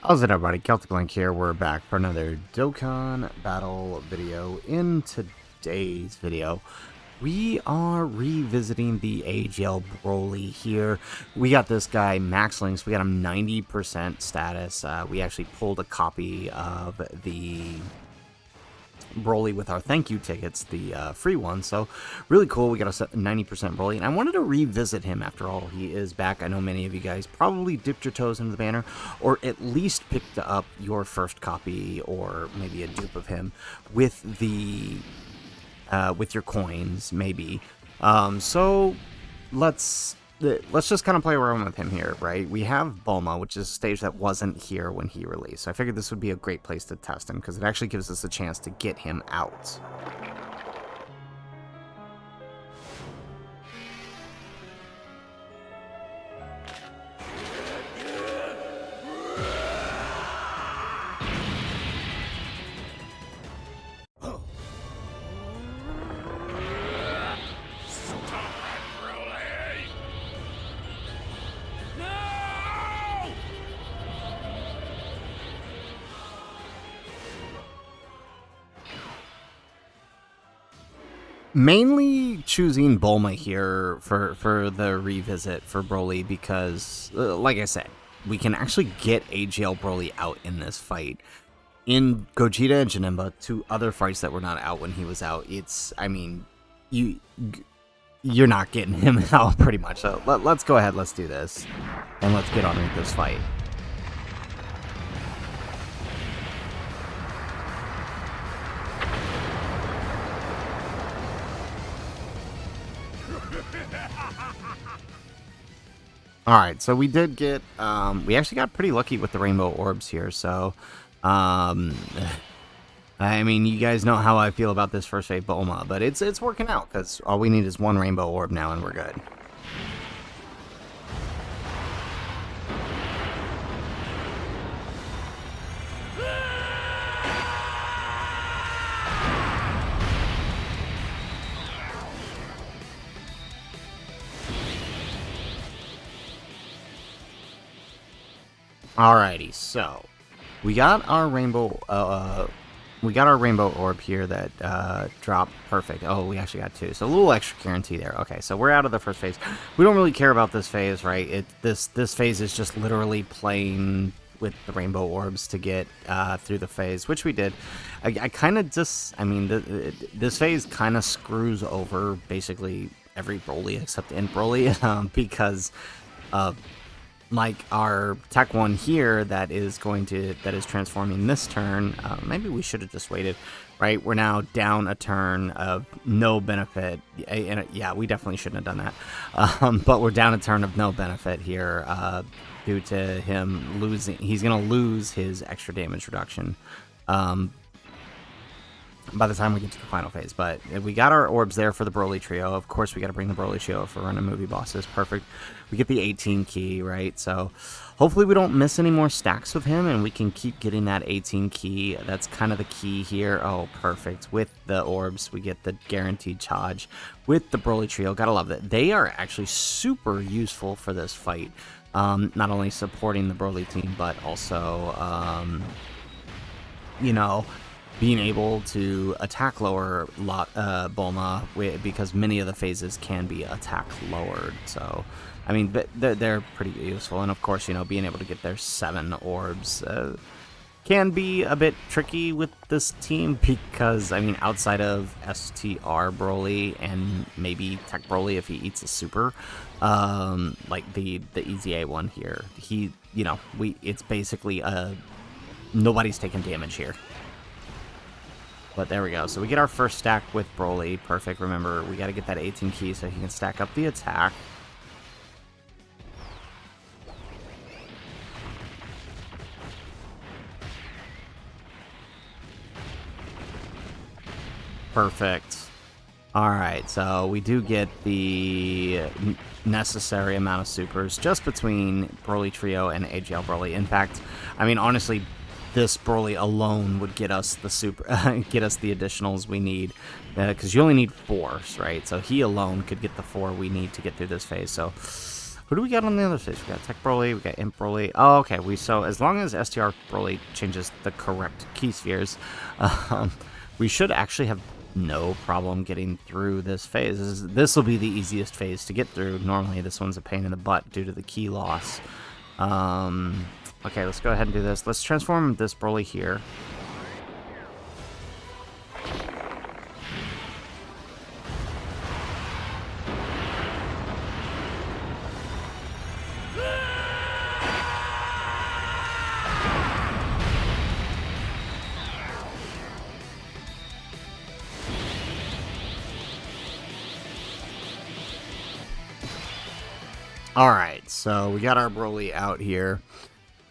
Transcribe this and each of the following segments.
How's it, everybody? Celtic Link here. We're back for another Dokkan battle video. In today's video, we are revisiting the AGL Broly here. We got this guy max links. We got him 90% status. We actually pulled a copy of the Broly with our thank you tickets, the free one. So really cool. We got a 90% Broly, and I wanted to revisit him. After all, he is back. I know many of you guys probably dipped your toes into the banner, or at least picked up your first copy, or maybe a dupe of him with the with your coins, maybe. So let's just kind of play around with him here, right? We have Bulma, which is a stage that wasn't here when he released. So I figured this would be a great place to test him, because it actually gives us a chance to get him out. Mainly choosing Bulma here for the revisit for Broly because, like I said, we can actually get AGL Broly out in this fight. In Gogeta and Janemba, two other fights that were not out when he was out, I mean, you're not getting him out pretty much. So let's go ahead, let's do this, and let's get on with this fight. Alright, so we did get, we actually got pretty lucky with the rainbow orbs here, so, I mean, you guys know how I feel about this first phase Bulma, but it's working out, because all we need is one rainbow orb now, and we're good. Alrighty, so we got our rainbow orb here that dropped perfect. Oh, we actually got two, so a little extra guarantee there. Okay, so we're out of the first phase. We don't really care about this phase, right? This phase is just literally playing with the rainbow orbs to get through the phase, which we did. I kind of just, I mean, this phase kind of screws over basically every Broly except in Broly because like our tech one here that is transforming this turn. Maybe we should have just waited, right? We're now down a turn of no benefit, and yeah, we definitely shouldn't have done that. But we're down a turn of no benefit here due to him losing. He's gonna lose his extra damage reduction by the time we get to the final phase. But we got our orbs there for the Broly trio. Of course, we got to bring the Broly trio for running movie bosses. Perfect. We get the 18 key, right? So hopefully we don't miss any more stacks with him, and we can keep getting that 18 key. That's kind of the key here. Oh, perfect. With the orbs, we get the guaranteed charge with the Broly trio. Gotta love that. They are actually super useful for this fight. Not only supporting the Broly team, but also, you know, being able to attack lower Bulma, because many of the phases can be attack lowered. So, I mean, they're pretty useful. And of course, you know, being able to get their 7 orbs can be a bit tricky with this team because, I mean, outside of STR Broly and maybe Tech Broly if he eats a super, like the Easy A one here, he, you know, it's basically nobody's taking damage here. But there we go. So we get our first stack with Broly. Perfect. Remember, we got to get that 18 key so he can stack up the attack. Perfect. Alright, so we do get the necessary amount of supers just between Broly Trio and AGL Broly. In fact, I mean, honestly, this Broly alone would get us the get us the additionals we need, because you only need 4s, right? So he alone could get the 4 we need to get through this phase. So Who do we got on the other stage? We got Tech Broly, we got Imp Broly. Oh, okay. So as long as STR Broly changes the correct key spheres, we should actually have no problem getting through this phase. This will be the easiest phase to get through. Normally, this one's a pain in the butt due to the key loss. Okay, let's go ahead and do this. Let's transform this Broly here. Alright, so we got our Broly out here.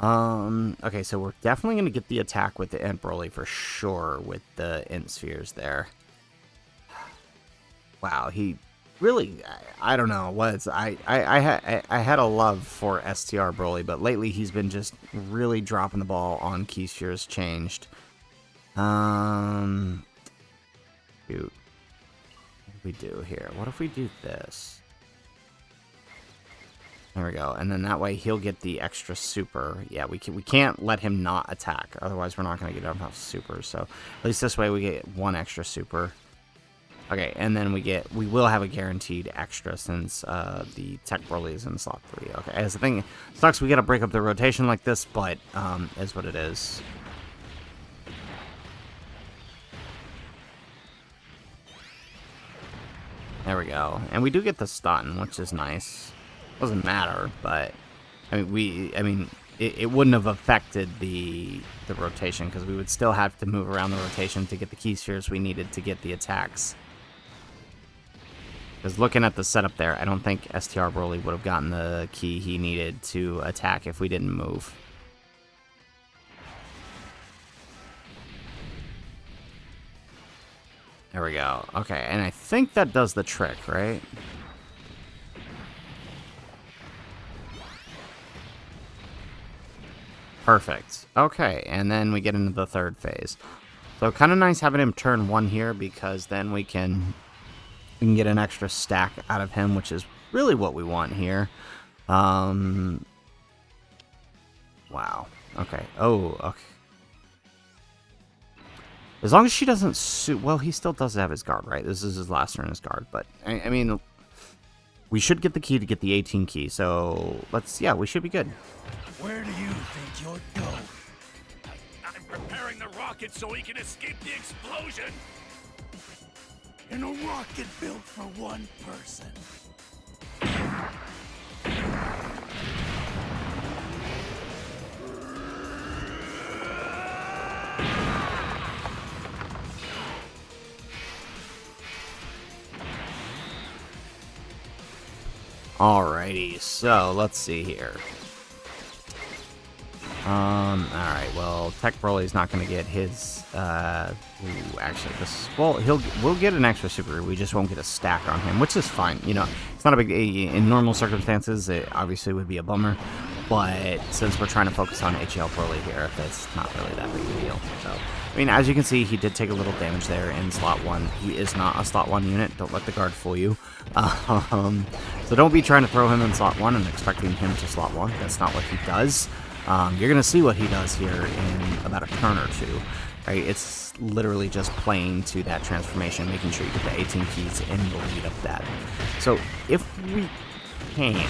Okay, so we're definitely going to get the attack with the Int Broly for sure with the Int Spheres there. Wow, he really, I don't know, I had a love for STR Broly, but lately he's been just really dropping the ball on key spheres changed. Shoot. What do we do here? What if we do this? There we go, and then that way he'll get the extra super. Yeah, we can't let him not attack, otherwise we're not going to get enough supers. So at least this way we get one extra super. Okay, and then we will have a guaranteed extra since the Tech Broly is in slot 3. Okay, as the thing sucks, we got to break up the rotation like this, but is what it is. There we go, and we do get the stun, which is nice. Doesn't matter, but I mean, it wouldn't have affected the rotation because we would still have to move around the rotation to get the key spheres we needed to get the attacks. Because looking at the setup there, I don't think STR Broly would have gotten the key he needed to attack if we didn't move. There we go. Okay, and I think that does the trick, right? Perfect. Okay, and then we get into the third phase. So kind of nice having him turn 1 here because then we can get an extra stack out of him, which is really what we want here. Wow. Okay. Oh, okay. As long as she doesn't suit... Well, he still does have his guard, right? This is his last turn as guard, but I mean... We should get the key to get the 18 key, so let's... Yeah, we should be good. Where do you think you'll go? I'm preparing the rocket so he can escape the explosion! In a rocket built for one person. Alrighty, so let's see here. Alright, well, Tech Broly's not going to get his, actually, we'll get an extra super, we just won't get a stack on him, which is fine, you know, it's not a big, in normal circumstances, it obviously would be a bummer, but since we're trying to focus on AGL Broly here, that's not really that big a deal, so, I mean, as you can see, he did take a little damage there in slot 1, he is not a slot 1 unit, don't let the guard fool you, so don't be trying to throw him in slot 1 and expecting him to slot 1, that's not what he does. You're going to see what he does here in about a turn or two, right? It's literally just playing to that transformation, making sure you get the 18 keys in the lead of that. So if we can,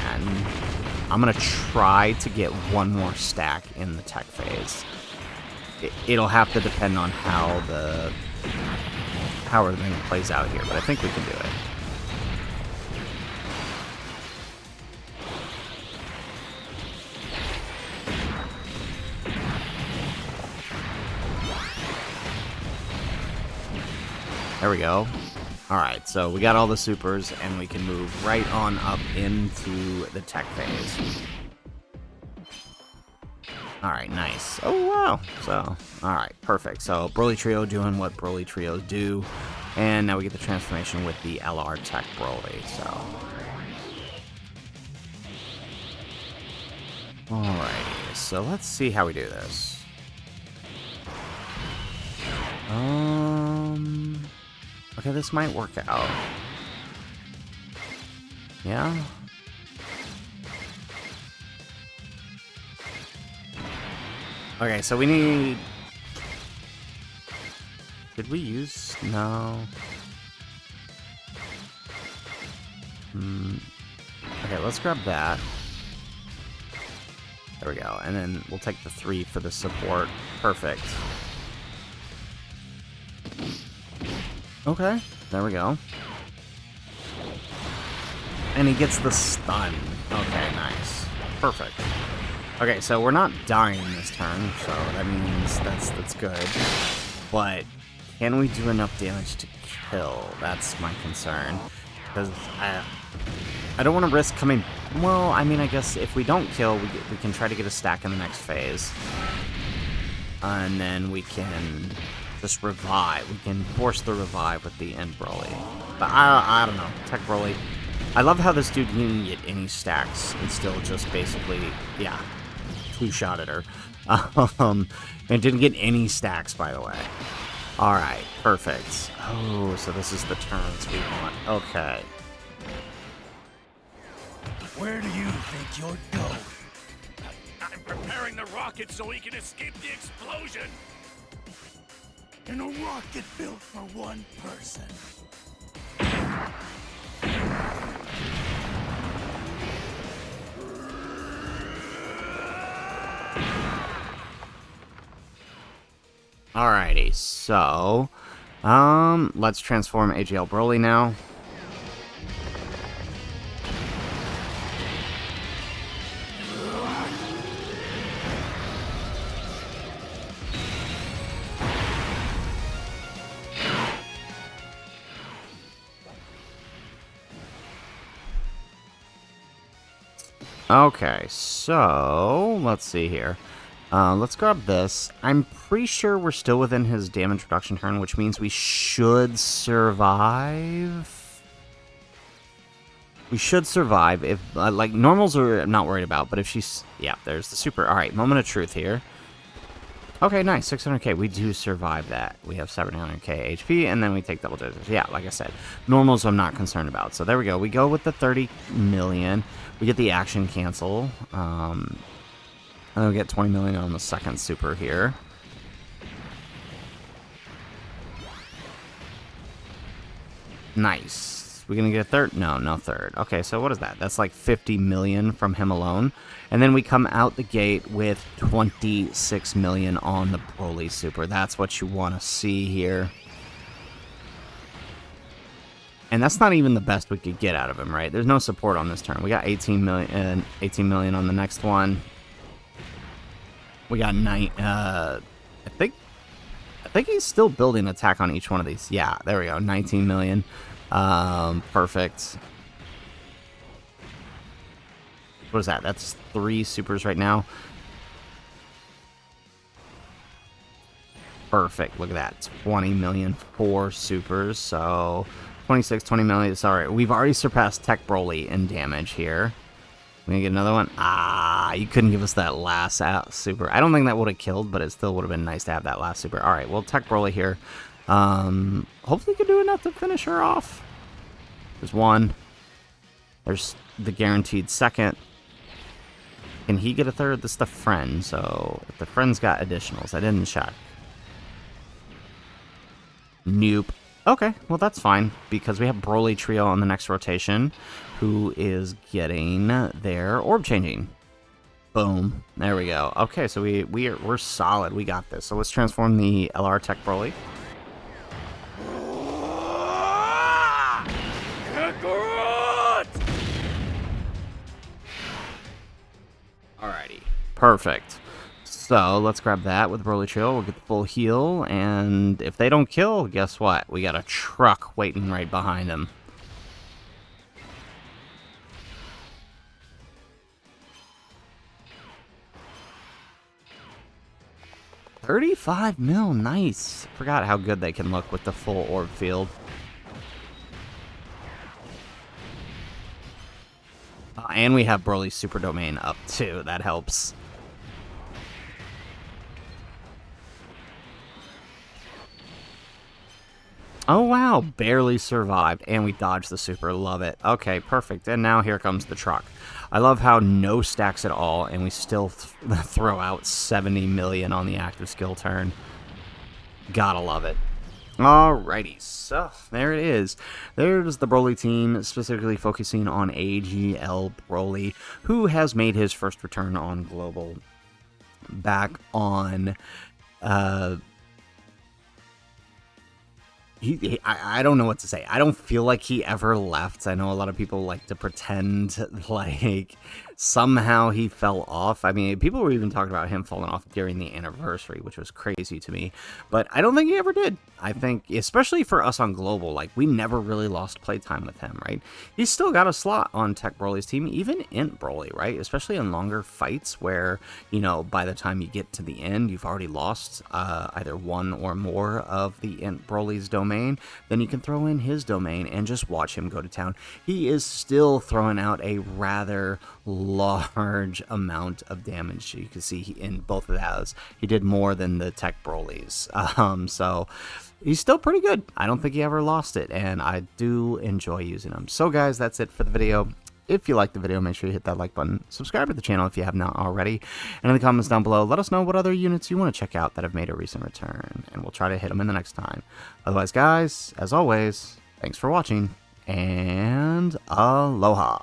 I'm going to try to get one more stack in the tech phase. It'll have to depend on how everything plays out here, but I think we can do it. There we go. Alright, so we got all the supers, and we can move right on up into the tech phase. Alright, nice. Oh, wow. So, alright, perfect. So, Broly Trio doing what Broly Trios do, and now we get the transformation with the LR Tech Broly, so... Alrighty, so let's see how we do this. Okay, this might work out. Yeah? Okay, so we need... Did we use... No. Okay, let's grab that. There we go. And then we'll take the 3 for the support. Perfect. Okay, there we go. And he gets the stun. Okay, nice. Perfect. Okay, so we're not dying this turn, so that means that's good. But can we do enough damage to kill? That's my concern. Because I don't want to risk coming... Well, I mean, I guess if we don't kill, we can try to get a stack in the next phase. And then we can just revive. We can force the revive with the end Broly. But I don't know. Tech Broly. I love how this dude didn't get any stacks and still just basically, yeah, two-shotted her. And didn't get any stacks, by the way. Alright, perfect. Oh, so this is the turns we want. Okay. Where do you think you'll go? I'm preparing the rocket so he can escape the explosion. In a rocket built for one person. Alrighty, so, let's transform AGL Broly now. Okay, so, let's see here. Let's grab this. I'm pretty sure we're still within his damage reduction turn, which means we should survive. We should survive. If, like, normals are I'm not worried about, but if she's... Yeah, there's the super. Alright, moment of truth here. Okay, nice. 600k. We do survive that. We have 700k HP, and then we take double digits. Yeah, like I said, normals I'm not concerned about. So there we go. We go with the 30 million. We get the action cancel. And we get 20 million on the second super here. Nice. We gonna get a third? No, no third. Okay, so what is that? That's like 50 million from him alone. And then we come out the gate with 26 million on the Broly super. That's what you want to see here. And that's not even the best we could get out of him, right? There's no support on this turn. We got 18 million on the next one. We got 9. I think he's still building attack on each one of these. Yeah, there we go. 19 million. Perfect. What is that? That's 3 supers right now. Perfect. Look at that. 20 million, 4 supers. So 26, 20 million. Sorry, we've already surpassed Tech Broly in damage here. We gonna get another one? Ah, you couldn't give us that last super. I don't think that would have killed, but it still would have been nice to have that last super. Alright, well, Tech Broly here. Hopefully could do enough to finish her off. There's one. There's the guaranteed second. Can he get a third? This is the friend, so if the friend's got additionals, I didn't check. Nope. Okay, well that's fine, because we have Broly Trio on the next rotation, who is getting their orb changing. Boom. There we go. Okay, so we're solid. We got this. So let's transform the LR Tech Broly. Alrighty. Perfect. So, let's grab that with Broly Trio. We'll get the full heal, and if they don't kill, guess what? We got a truck waiting right behind them. $35 mil, nice. Forgot how good they can look with the full orb field. And we have Broly's Super Domain up, too. That helps. Oh, wow. Barely survived. And we dodged the super. Love it. Okay, perfect. And now here comes the truck. I love how no stacks at all, and we still throw out 70 million on the active skill turn. Gotta love it. Alrighty, so there it is. There's the Broly team, specifically focusing on AGL Broly, who has made his first return on Global back on... I don't know what to say. I don't feel like he ever left. I know a lot of people like to pretend like somehow he fell off. I mean, people were even talking about him falling off during the anniversary, which was crazy to me. But I don't think he ever did. I think, especially for us on Global, like, we never really lost playtime with him, right? He's still got a slot on Tech Broly's team, even in Broly, right? Especially in longer fights where, you know, by the time you get to the end, you've already lost either one or more of the Int Broly's domain. Then you can throw in his domain and just watch him go to town. He is still throwing out a rather large amount of damage. You can see in both of those, he did more than the Tech Broly's. So he's still pretty good. I don't think he ever lost it, and I do enjoy using him. So guys, that's it for the video. If you liked the video, make sure you hit that like button. Subscribe to the channel if you have not already. And in the comments down below, let us know what other units you want to check out that have made a recent return. And we'll try to hit them in the next time. Otherwise, guys, as always, thanks for watching. And aloha.